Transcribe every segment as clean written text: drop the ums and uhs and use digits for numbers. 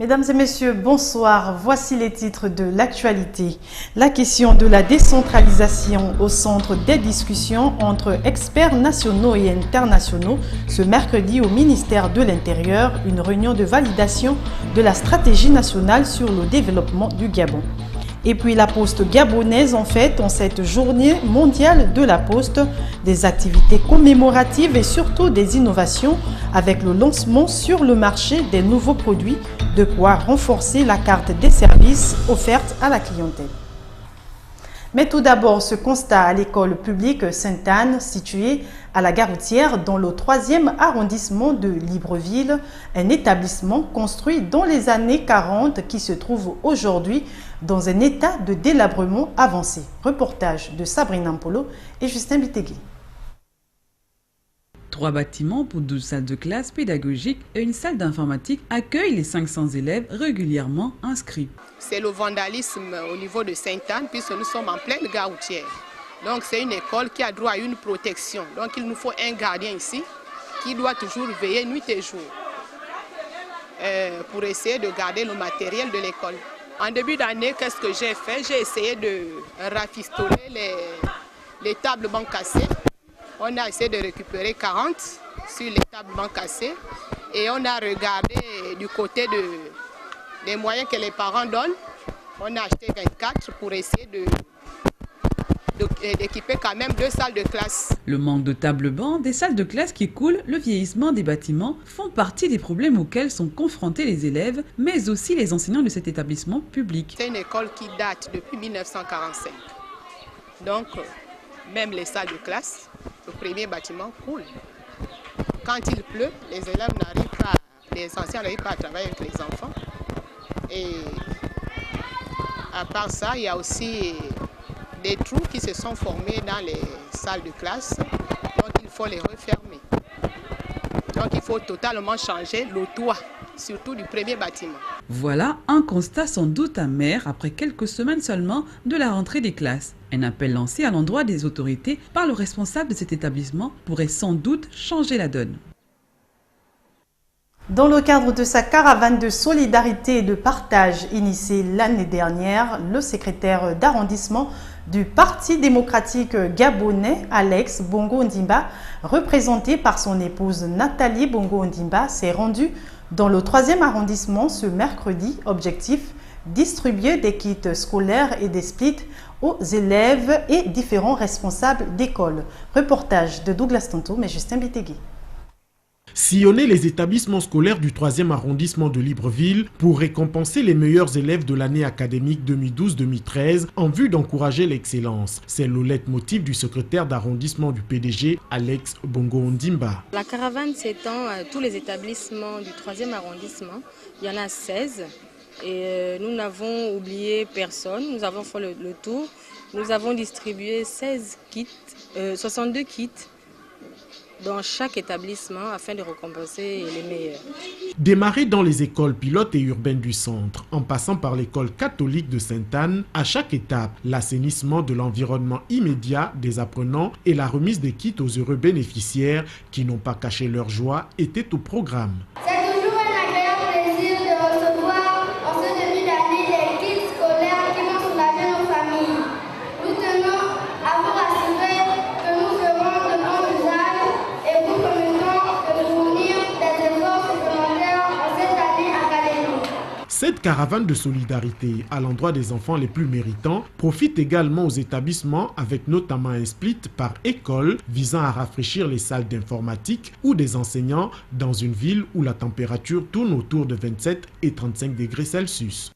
Mesdames et messieurs, bonsoir. Voici les titres de l'actualité. La question de la décentralisation au centre des discussions entre experts nationaux et internationaux. Ce mercredi au ministère de l'Intérieur, une réunion de validation de la stratégie nationale sur le développement du Gabon. Et puis la Poste gabonaise en fête en cette journée mondiale de la Poste, des activités commémoratives et surtout des innovations avec le lancement sur le marché des nouveaux produits, de quoi renforcer la carte des services offertes à la clientèle. Mais tout d'abord, ce constat à l'école publique Sainte-Anne, située à la gare routière dans le 3e arrondissement de Libreville, un établissement construit dans les années 40 qui se trouve aujourd'hui dans un état de délabrement avancé. Reportage de Sabrina Mpolo et Justin Bitegui. 3 bâtiments pour 12 salles de classe pédagogiques et une salle d'informatique accueillent les 500 élèves régulièrement inscrits. C'est le vandalisme au niveau de Sainte-Anne puisque nous sommes en pleine gare routière. Donc c'est une école qui a droit à une protection. Donc il nous faut un gardien ici qui doit toujours veiller nuit et jour pour essayer de garder le matériel de l'école. En début d'année, qu'est-ce que j'ai fait? J'ai essayé de rafistoler les tables bancs cassées. On a essayé de récupérer 40 sur les tables bancs cassées et on a regardé du côté des moyens que les parents donnent. On a acheté 24 pour essayer d'équiper quand même 2 salles de classe. Le manque de tables-bancs, des salles de classe qui coulent, le vieillissement des bâtiments font partie des problèmes auxquels sont confrontés les élèves, mais aussi les enseignants de cet établissement public. C'est une école qui date depuis 1945. Donc, même les salles de classe, le premier bâtiment coule. Quand il pleut, les élèves n'arrivent pas, les enseignants n'arrivent pas à travailler avec les enfants. Et à part ça, il y a aussi des trous qui se sont formés dans les salles de classe. Donc il faut les refermer. Donc il faut totalement changer le toit, surtout du premier bâtiment. Voilà un constat sans doute amer après quelques semaines seulement de la rentrée des classes. Un appel lancé à l'endroit des autorités par le responsable de cet établissement pourrait sans doute changer la donne. Dans le cadre de sa caravane de solidarité et de partage initiée l'année dernière, le secrétaire d'arrondissement du Parti démocratique gabonais, Alex Bongo Ondimba, représenté par son épouse Nathalie Bongo Ondimba, s'est rendu dans le 3e arrondissement ce mercredi. Objectif, distribuer des kits scolaires et des splits aux élèves et différents responsables d'école. Reportage de Douglas Tonto, mais Justin Bitegui. Sillonner les établissements scolaires du 3e arrondissement de Libreville pour récompenser les meilleurs élèves de l'année académique 2012-2013 en vue d'encourager l'excellence. C'est le leitmotiv du secrétaire d'arrondissement du PDG, Alex Bongo Ondimba. La caravane s'étend à tous les établissements du 3e arrondissement. Il y en a 16 et nous n'avons oublié personne. Nous avons fait le tour. Nous avons distribué 62 kits dans chaque établissement afin de récompenser les meilleurs. Démarré dans les écoles pilotes et urbaines du centre, en passant par l'école catholique de Sainte-Anne, à chaque étape, l'assainissement de l'environnement immédiat des apprenants et la remise des kits aux heureux bénéficiaires qui n'ont pas caché leur joie étaient au programme. C'est toujours un agréable plaisir de recevoir en ce début d'année les kits scolaires qui vont soulager nos familles. Nous tenons à vous rassurer que nous ferons de bons usages et vous promettons de fournir des efforts supplémentaires en cette année académique. Cette caravane de solidarité à l'endroit des enfants les plus méritants profite également aux établissements avec notamment un split par école visant à rafraîchir les salles d'informatique ou des enseignants dans une ville où la température tourne autour de 27 et 35 degrés Celsius.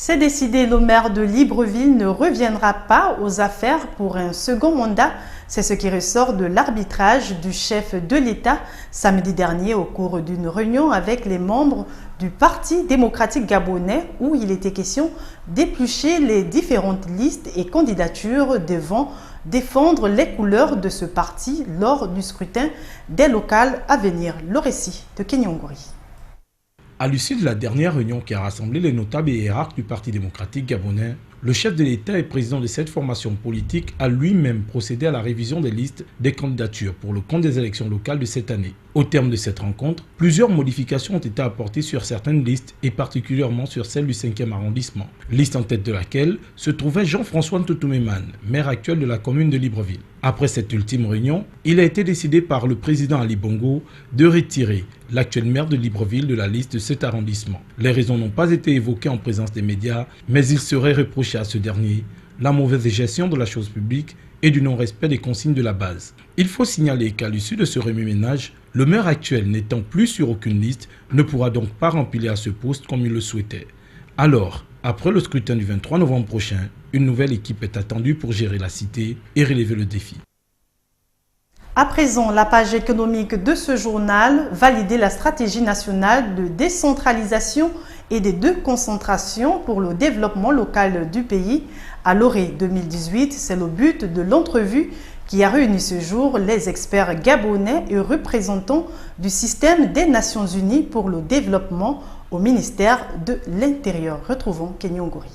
C'est décidé, le maire de Libreville ne reviendra pas aux affaires pour un second mandat. C'est ce qui ressort de l'arbitrage du chef de l'État samedi dernier au cours d'une réunion avec les membres du Parti démocratique gabonais où il était question d'éplucher les différentes listes et candidatures devant défendre les couleurs de ce parti lors du scrutin des locales à venir. Le récit de Kenyongori. À l'issue de la dernière réunion qui a rassemblé les notables et hiérarques du Parti démocratique gabonais, le chef de l'État et président de cette formation politique a lui-même procédé à la révision des listes des candidatures pour le compte des élections locales de cette année. Au terme de cette rencontre, plusieurs modifications ont été apportées sur certaines listes et particulièrement sur celle du 5e arrondissement. Liste en tête de laquelle se trouvait Jean-François Ntoutou-Mémane, maire actuel de la commune de Libreville. Après cette ultime réunion, il a été décidé par le président Ali Bongo de retirer l'actuel maire de Libreville de la liste de cet arrondissement. Les raisons n'ont pas été évoquées en présence des médias, mais il serait reproché à ce dernier la mauvaise gestion de la chose publique et du non-respect des consignes de la base. Il faut signaler qu'à l'issue de ce remue-ménage, le maire actuel n'étant plus sur aucune liste ne pourra donc pas remplir à ce poste comme il le souhaitait. Alors, après le scrutin du 23 novembre prochain, une nouvelle équipe est attendue pour gérer la cité et relever le défi. À présent, la page économique de ce journal, valider la stratégie nationale de décentralisation et de déconcentration pour le développement local du pays à l'ORE 2018. C'est le but de l'entrevue qui a réuni ce jour les experts gabonais et représentants du système des Nations Unies pour le développement au ministère de l'Intérieur. Retrouvons Kenyon Gori.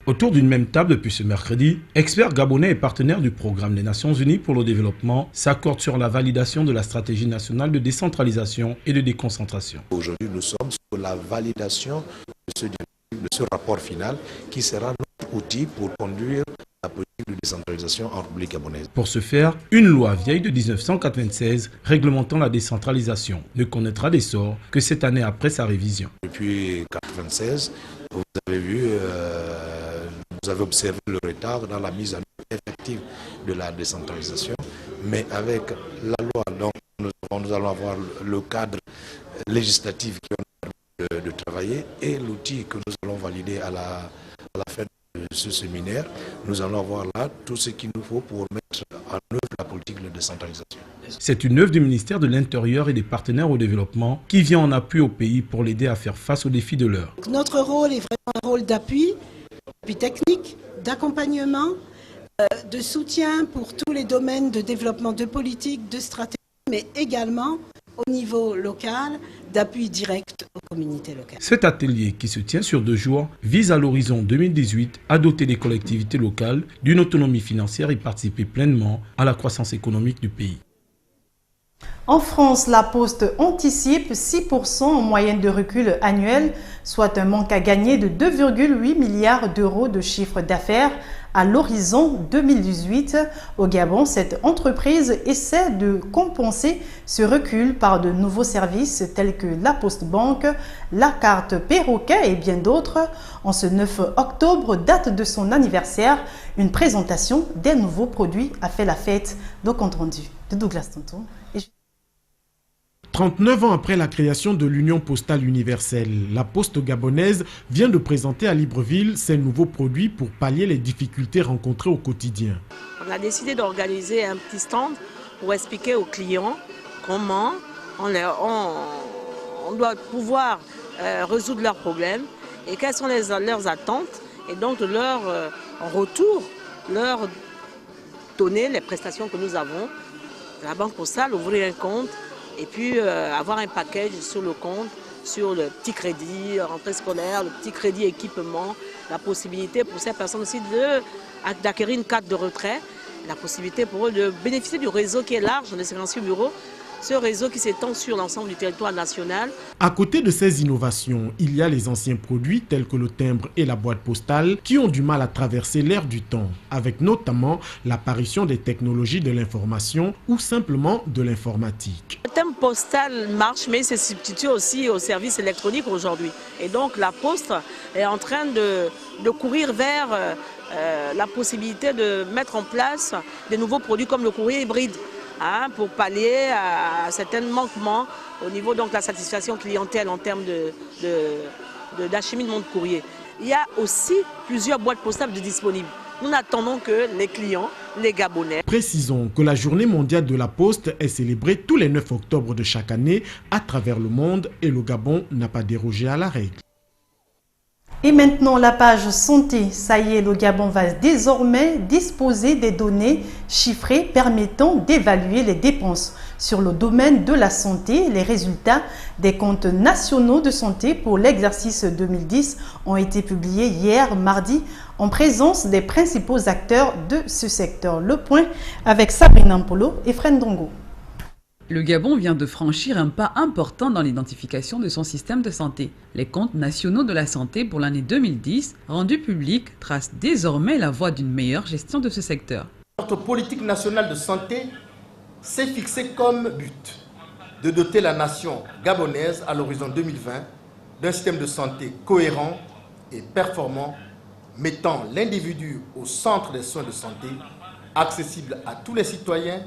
Autour d'une même table depuis ce mercredi, experts gabonais et partenaires du programme des Nations Unies pour le développement s'accordent sur la validation de la stratégie nationale de décentralisation et de déconcentration. Aujourd'hui, nous sommes sur la validation de ce rapport final qui sera notre outil pour conduire la politique de décentralisation en République gabonaise. Pour ce faire, une loi vieille de 1996 réglementant la décentralisation ne connaîtra d'essor que cette année après sa révision. Depuis 1996, vous avez vu, vous avez observé le retard dans la mise en œuvre effective de la décentralisation, mais avec la loi, donc, nous allons avoir le cadre législatif qui va nous permettre de travailler et l'outil que nous allons valider à la fin de ce séminaire, nous allons avoir là tout ce qu'il nous faut pour mettre en œuvre la politique de décentralisation. C'est une œuvre du ministère de l'Intérieur et des partenaires au développement qui vient en appui au pays pour l'aider à faire face aux défis de l'heure. Notre rôle est vraiment un rôle d'appui technique, d'accompagnement, de soutien pour tous les domaines de développement de politique, de stratégie, mais également au niveau local, d'appui direct aux communautés locales. Cet atelier, qui se tient sur 2 jours, vise à l'horizon 2018 à doter les collectivités locales d'une autonomie financière et participer pleinement à la croissance économique du pays. En France, la Poste anticipe 6% en moyenne de recul annuel, soit un manque à gagner de 2,8 milliards d'euros de chiffre d'affaires à l'horizon 2018. Au Gabon, cette entreprise essaie de compenser ce recul par de nouveaux services tels que la Poste Banque, la carte Perroquet et bien d'autres. En ce 9 octobre, date de son anniversaire, une présentation des nouveaux produits a fait la fête. Donc, compte rendu de Douglas Tonton. 39 ans après la création de l'Union postale universelle, la Poste gabonaise vient de présenter à Libreville ses nouveaux produits pour pallier les difficultés rencontrées au quotidien. On a décidé d'organiser un petit stand pour expliquer aux clients comment on doit pouvoir résoudre leurs problèmes et quelles sont leurs attentes et donc en retour leur donner les prestations que nous avons. La Banque postale, ouvrir un compte et puis avoir un package sur le compte, sur le petit crédit rentrée scolaire, le petit crédit équipement, la possibilité pour ces personnes aussi d'acquérir une carte de retrait, la possibilité pour eux de bénéficier du réseau qui est large, de ces financiers bureaux, ce réseau qui s'étend sur l'ensemble du territoire national. À côté de ces innovations, il y a les anciens produits tels que le timbre et la boîte postale qui ont du mal à traverser l'ère du temps, avec notamment l'apparition des technologies de l'information ou simplement de l'informatique. Le timbre postal marche, mais il se substitue aussi aux services électroniques aujourd'hui. Et donc la Poste est en train de courir vers la possibilité de mettre en place des nouveaux produits comme le courrier hybride. Pour pallier à certains manquements au niveau de la satisfaction clientèle en termes d'acheminement de courrier. Il y a aussi plusieurs boîtes postales disponibles. Nous n'attendons que les clients, les Gabonais. Précisons que la Journée mondiale de la Poste est célébrée tous les 9 octobre de chaque année à travers le monde et le Gabon n'a pas dérogé à la règle. Et maintenant, la page santé. Ça y est, le Gabon va désormais disposer des données chiffrées permettant d'évaluer les dépenses sur le domaine de la santé. Les résultats des comptes nationaux de santé pour l'exercice 2010 ont été publiés hier, mardi, en présence des principaux acteurs de ce secteur. Le point avec Sabrina Mpolo et Fred Ndongo. Le Gabon vient de franchir un pas important dans l'identification de son système de santé. Les comptes nationaux de la santé pour l'année 2010, rendus publics, tracent désormais la voie d'une meilleure gestion de ce secteur. Notre politique nationale de santé s'est fixée comme but de doter la nation gabonaise à l'horizon 2020 d'un système de santé cohérent et performant, mettant l'individu au centre des soins de santé, accessible à tous les citoyens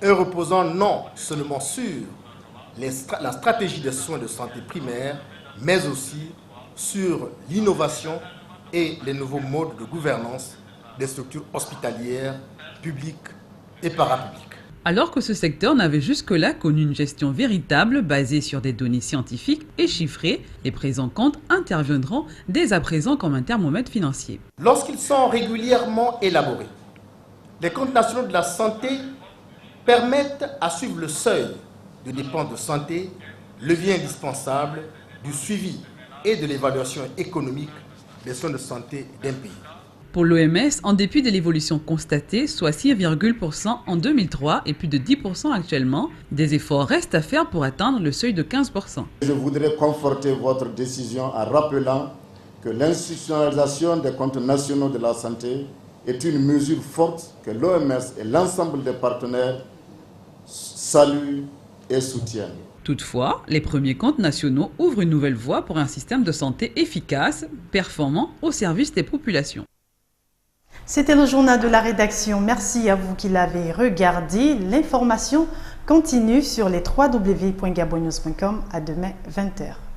et reposant non seulement sur la stratégie des soins de santé primaires, mais aussi sur l'innovation et les nouveaux modes de gouvernance des structures hospitalières, publiques et parapubliques. Alors que ce secteur n'avait jusque-là connu une gestion véritable basée sur des données scientifiques et chiffrées, les présents comptes interviendront dès à présent comme un thermomètre financier. Lorsqu'ils sont régulièrement élaborés, les comptes nationaux de la santé permettent à suivre le seuil de dépenses de santé, levier indispensable du suivi et de l'évaluation économique des soins de santé d'un pays. Pour l'OMS, en dépit de l'évolution constatée, soit 6,% en 2003 et plus de 10% actuellement, des efforts restent à faire pour atteindre le seuil de 15%. Je voudrais conforter votre décision en rappelant que l'institutionnalisation des comptes nationaux de la santé est une mesure forte que l'OMS et l'ensemble des partenaires saluent et soutiennent. Toutefois, les premiers comptes nationaux ouvrent une nouvelle voie pour un système de santé efficace, performant au service des populations. C'était le journal de la rédaction. Merci à vous qui l'avez regardé. L'information continue sur les www.gabonnews.com. À demain, 20h.